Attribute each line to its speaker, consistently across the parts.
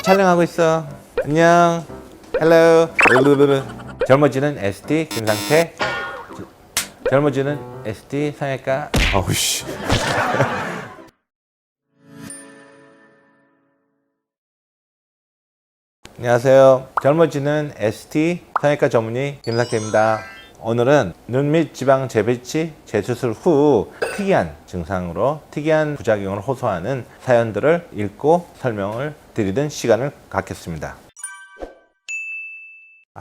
Speaker 1: 촬영하고 있어. 안녕. 헬로. 젊어지는 ST 김상태. 젊어지는 ST 성형외과. 어우씨. 안녕하세요. 젊어지는 ST 성형외과 전문의 김상태입니다. 오늘은 눈 및 지방 재배치 재수술 후 특이한 증상으로 특이한 부작용을 호소하는 사연들을 읽고 설명을 드리는 시간을 갖겠습니다.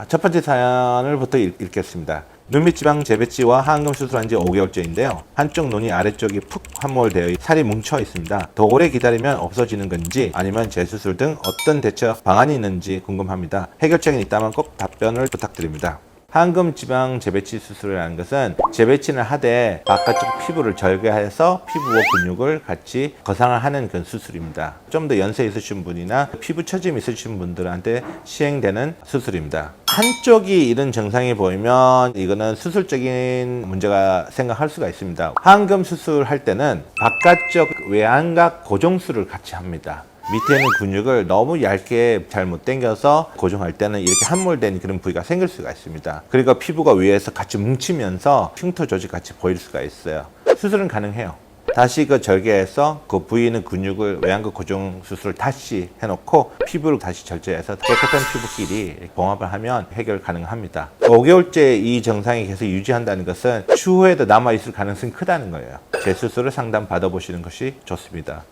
Speaker 1: 첫 번째 사연을부터 읽겠습니다. 눈 및 지방 재배치와 하안검 수술한 지 5개월째인데요. 한쪽 눈이 아래쪽이 푹 함몰되어 살이 뭉쳐 있습니다. 더 오래 기다리면 없어지는 건지 아니면 재수술 등 어떤 대처 방안이 있는지 궁금합니다. 해결책이 있다면 꼭 답변을 부탁드립니다. 하안검 지방 재배치 수술이라는 것은 재배치를 하되 바깥쪽 피부를 절개해서 피부와 근육을 같이 거상하는 그런 수술입니다. 좀 더 연세 있으신 분이나 피부 처짐 있으신 분들한테 시행되는 수술입니다. 한쪽이 이런 증상이 보이면 이거는 수술적인 문제가 생각할 수가 있습니다. 하안검 수술할 때는 바깥쪽 외안각 고정술을 같이 합니다. 밑에 있는 근육을 너무 얇게 잘못 당겨서 고정할 때는 이렇게 함몰된 그런 부위가 생길 수가 있습니다. 그리고 피부가 위에서 같이 뭉치면서 흉터 조직 같이 보일 수가 있어요. 수술은 가능해요. 다시 그 절개해서 그 부위에 있는 근육을 외안각 고정 수술을 다시 해놓고 피부를 다시 절제해서 깨끗한 피부끼리 봉합을 하면 해결 가능합니다. 5개월째 이 증상이 계속 유지한다는 것은 추후에도 남아있을 가능성이 크다는 거예요. 재수술을 상담 받아보시는 것이 좋습니다.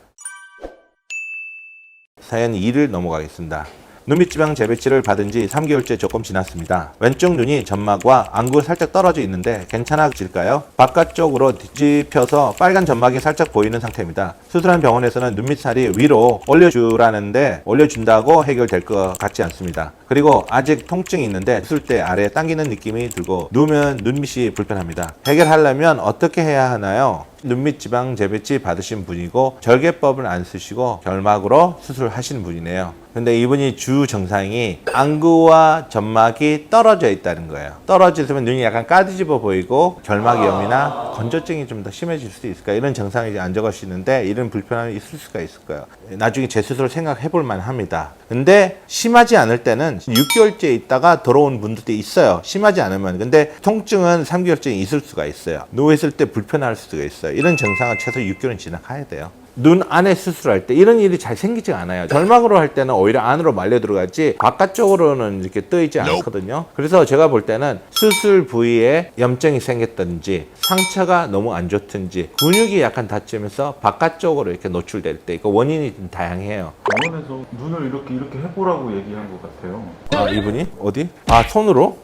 Speaker 1: 사연 2를 넘어가겠습니다. 눈 밑 지방 재배치를 받은 지 3개월째 조금 지났습니다. 왼쪽 눈이 점막과 안구가 살짝 떨어져 있는데 괜찮아질까요? 바깥쪽으로 뒤집혀서 빨간 점막이 살짝 보이는 상태입니다. 수술한 병원에서는 눈 밑살이 위로 올려주라는데 올려준다고 해결될 것 같지 않습니다. 그리고 아직 통증이 있는데 수술 때 아래에 당기는 느낌이 들고 누우면 눈밑이 불편합니다. 해결하려면 어떻게 해야 하나요? 눈 밑 지방 재배치 받으신 분이고 절개법을 안 쓰시고 결막으로 수술하신 분이네요. 근데 이분이 주 증상이 안구와 점막이 떨어져 있다는 거예요. 떨어져 있으면 눈이 약간 까디집어 보이고 결막염이나 건조증이 좀 더 심해질 수도 있을까, 이런 증상이 안 적으시는데 이런 불편함이 있을 수가 있을 거예요. 나중에 재수술을 생각해 볼 만합니다. 근데 심하지 않을 때는 6개월째 있다가 들어온 분들도 있어요. 심하지 않으면. 근데 통증은 3개월째 있을 수가 있어요. 누워있을 때 불편할 수가 있어요. 이런 증상은 최소 6개월은 지나가야 돼요. 눈 안에 수술할 때 이런 일이 잘 생기지 않아요. 결막으로 할 때는 오히려 안으로 말려 들어가지 바깥쪽으로는 이렇게 떠 있지 않거든요. 그래서 제가 볼 때는 수술 부위에 염증이 생겼든지 상처가 너무 안 좋든지 근육이 약간 다치면서 바깥쪽으로 이렇게 노출될 때 그 원인이 좀 다양해요.
Speaker 2: 병원에서 눈을 이렇게 해보라고 얘기한 것 같아요.
Speaker 1: 이분이? 어디? 손으로?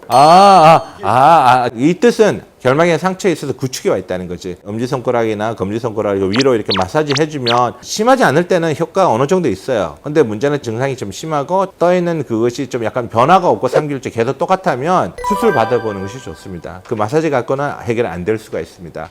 Speaker 1: 이 뜻은 결막에 상처에 있어서 구축이 와 있다는 거지. 엄지손가락이나 검지손가락 위로 이렇게 마사지 해주면 심하지 않을 때는 효과가 어느 정도 있어요. 근데 문제는 증상이 좀 심하고 떠있는 그것이 좀 약간 변화가 없고 3개월째 계속 똑같다면 수술 받아보는 것이 좋습니다. 그 마사지 갖고는 해결 안 될 수가 있습니다.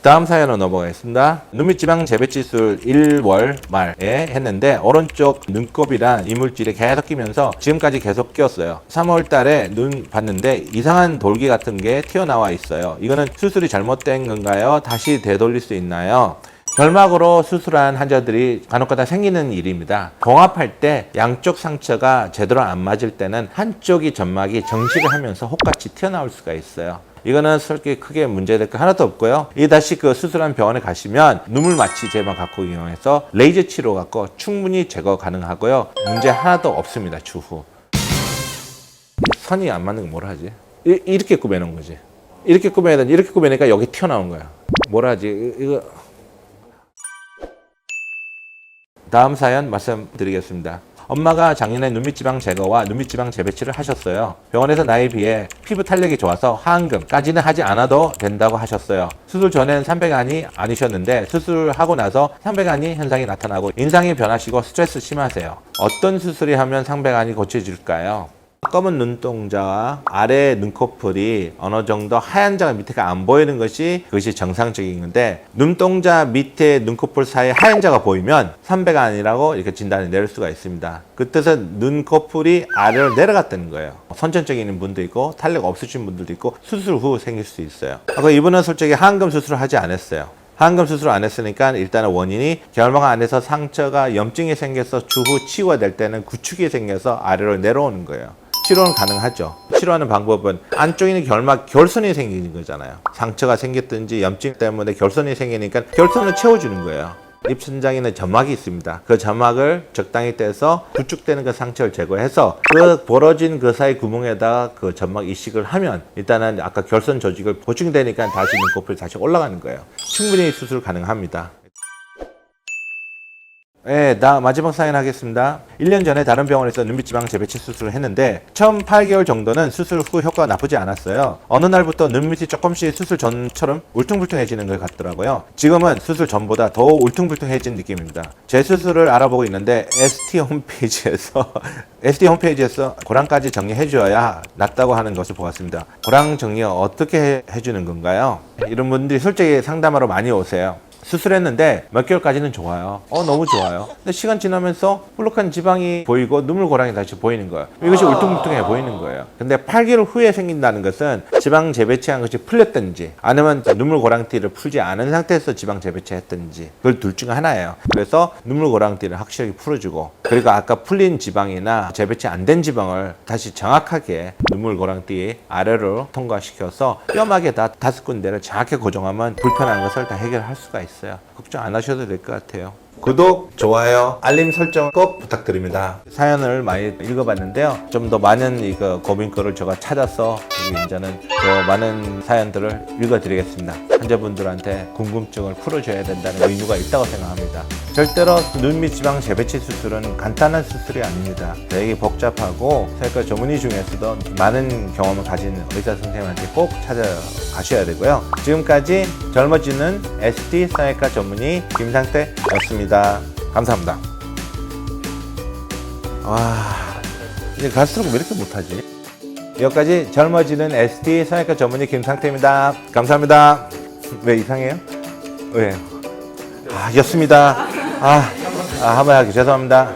Speaker 1: 다음 사연으로 넘어가겠습니다. 눈 밑 지방 재배치 수술 1월 말에 했는데 오른쪽 눈곱이란 이물질이 계속 끼면서 지금까지 계속 끼었어요. 3월 달에 눈 봤는데 이상한 돌기 같은 게 튀어나와 있어요. 이거는 수술이 잘못된 건가요? 다시 되돌릴 수 있나요? 결막으로 수술한 환자들이 간혹가다 생기는 일입니다. 봉합할 때 양쪽 상처가 제대로 안 맞을 때는 한쪽이 점막이 정식을 하면서 혹같이 튀어나올 수가 있어요. 이거는 솔직히 크게 문제될 거 하나도 없고요. 다시 그 수술한 병원에 가시면 눈물 마취 제만 갖고 이용해서 레이저 치료 갖고 충분히 제거 가능하고요. 문제 하나도 없습니다. 추후. 선이 안 맞는 거 뭐라 하지? 이렇게 꾸며놓은 거지. 이렇게 꾸며야 되는데 이렇게 꾸며니까 여기 튀어나온 거야. 뭐라 하지? 이거. 다음 사연 말씀드리겠습니다. 엄마가 작년에 눈밑지방 제거와 눈밑지방 재배치를 하셨어요. 병원에서 나이에 비해 피부 탄력이 좋아서 하안검까지는 하지 않아도 된다고 하셨어요. 수술 전엔 삼배간이 아니셨는데 수술하고 나서 상배간이 현상이 나타나고 인상이 변하시고 스트레스 심하세요. 어떤 수술이 하면 상배간이 고쳐질까요? 검은 눈동자와 아래 눈꺼풀이 어느 정도 하얀 자가 밑에가 안 보이는 것이 그것이 정상적인 건데, 눈동자 밑에 눈꺼풀 사이에 하얀 자가 보이면 삼배간이라고 이렇게 진단을 내릴 수가 있습니다. 그 뜻은 눈꺼풀이 아래로 내려갔다는 거예요. 선천적인 분도 있고 탄력 없으신 분들도 있고 수술 후 생길 수 있어요. 이분은 솔직히 하안검 수술을 하지 않았어요. 항금 수술 안 했으니까 일단은 원인이 결막 안에서 상처가 염증이 생겨서 추후 치유될 때는 구축이 생겨서 아래로 내려오는 거예요. 치료는 가능하죠. 치료하는 방법은 안쪽에 있는 결막 결손이 생기는 거잖아요. 상처가 생겼든지 염증 때문에 결손이 생기니까 결손을 채워주는 거예요. 입천장에는 점막이 있습니다. 그 점막을 적당히 떼서 구축되는 그 상처를 제거해서 그 벌어진 그 사이 구멍에다가 그 점막 이식을 하면 일단은 아까 결손 조직을 보충되니까 다시 눈꺼풀이 다시 올라가는 거예요. 충분히 수술 가능합니다. 네, 나 마지막 사연 하겠습니다. 1년 전에 다른 병원에서 눈밑지방 재배치 수술을 했는데 처음 8개월 정도는 수술 후 효과가 나쁘지 않았어요. 어느 날부터 눈밑이 조금씩 수술 전처럼 울퉁불퉁해지는 것 같더라고요. 지금은 수술 전보다 더 울퉁불퉁해진 느낌입니다. 제 수술을 알아보고 있는데 SD 홈페이지에서 고랑까지 정리해 줘야 낫다고 하는 것을 보았습니다. 고랑 정리 어떻게 해주는 건가요? 이런 분들이 솔직히 상담하러 많이 오세요. 수술했는데 몇 개월까지는 좋아요. 너무 좋아요. 근데 시간 지나면서 볼록한 지방이 보이고 눈물고랑이 다시 보이는 거예요. 이것이 울퉁불퉁해 보이는 거예요. 근데 8개월 후에 생긴다는 것은 지방 재배치한 것이 풀렸든지 아니면 눈물고랑티를 풀지 않은 상태에서 지방 재배치했든지 그걸 둘 중 하나예요. 그래서 눈물고랑티를 확실하게 풀어주고 그리고 아까 풀린 지방이나 재배치 안 된 지방을 다시 정확하게 눈물고랑티 아래로 통과시켜서 뼈막에 다 5군데를 정확히 고정하면 불편한 것을 다 해결할 수가 있어요. 걱정 안 하셔도 될 것 같아요. 구독, 좋아요, 알림 설정 꼭 부탁드립니다. 사연을 많이 읽어봤는데요. 좀 더 많은 이거 고민거를 제가 찾아서 이제는 더 많은 사연들을 읽어드리겠습니다. 환자분들한테 궁금증을 풀어줘야 된다는 의무가 있다고 생각합니다. 절대로 눈밑 지방 재배치 수술은 간단한 수술이 아닙니다. 되게 복잡하고 세과 전문의 중에서도 많은 경험을 가진 의사 선생님한테 꼭 찾아가셔야 되고요. 지금까지 젊어지는 SD 성형외과 전문의 김상태였습니다. 감사합니다. 와, 이제 갈수록 왜 이렇게 못하지? 여기까지 젊어지는 SD 성형외과 전문의 김상태입니다. 감사합니다. 왜 이상해요? 왜? 였습니다. 한번 하기 죄송합니다.